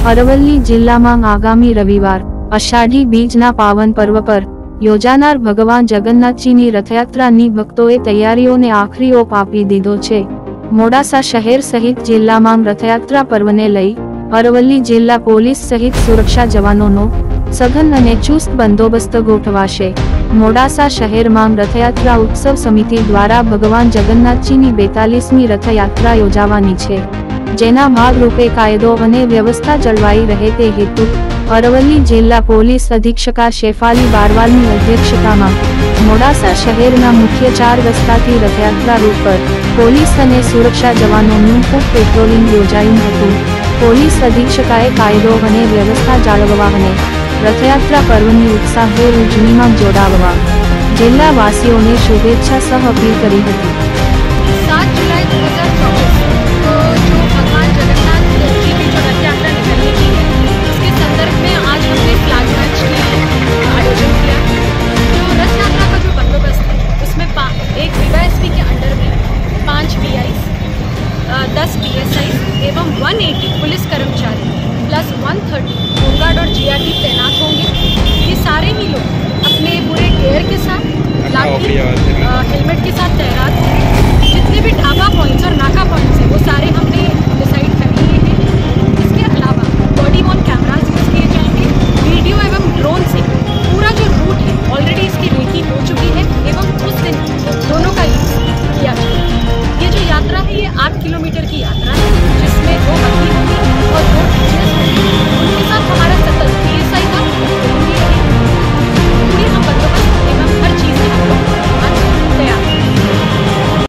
અરવલ્લી જિલ્લામાં આગામી રવિવાર અષાઢી બીજના પાવન પર્વ પર યોજાનાર ભગવાન જગન્નાથજીની રથયાત્રાની ભક્તોએ તૈયારીઓને આખરી ઓપ આપી દીધો છે। મોડાસા શહેર સહિત જિલ્લામાં રથયાત્રા પર્વને લઈ અરવલ્લી જિલ્લા પોલીસ સહિત સુરક્ષા જવાનોનો સઘન અને ચુસ્ત બંદોબસ્ત ગોઠવાશે। મોડાસા શહેરમાં રથયાત્રા ઉત્સવ સમિતિ દ્વારા ભગવાન જગન્નાથજીની 42મી રથયાત્રા યોજાવાની છે, જેના ભાગરૂપે કાયદો અને વ્યવસ્થા જળવાઈ રહે તે હેતુ અરવલ્લી જિલ્લા પોલીસ અધિક્ષકા શેફાલી બારવાલની અધ્યક્ષતામાં મોડાસા શહેરના મુખ્ય 4 રસ્તાથી રથયાત્રા રૂટ પર પોલીસ અને સુરક્ષા જવાનોનું ખૂબ પેટ્રોલિંગ યોજાયું હતું। પોલીસ અધિક્ષકાએ કાયદો અને વ્યવસ્થા જાળવવા અને રથયાત્રા પર્વની ઉત્સાહભેર ઉજવણીમાં જોડાવવા જિલ્લાવાસીઓને શુભેચ્છા સહ અપીલ કરી હતી। 7 जुलाई 2024 को जो भगवान जगन्नाथ जी की जो रथ यात्रा निकलने की है, उसके संदर्भ में आज हमने फ्लैग मार्च का आयोजन किया। जो रथ यात्रा का जो बंदोबस्त है उसमें एक डीवाईएसपी के अंडर में 5 पीआईज, 10 पीएसआई एवं 180 पुलिस कर्मचारी प्लस 130 होमगार्ड और जीआरडी तैनात होंगे। ये सारे ही लोग अपने पूरे गियर के साथ, लाठी, हेलमेट के साथ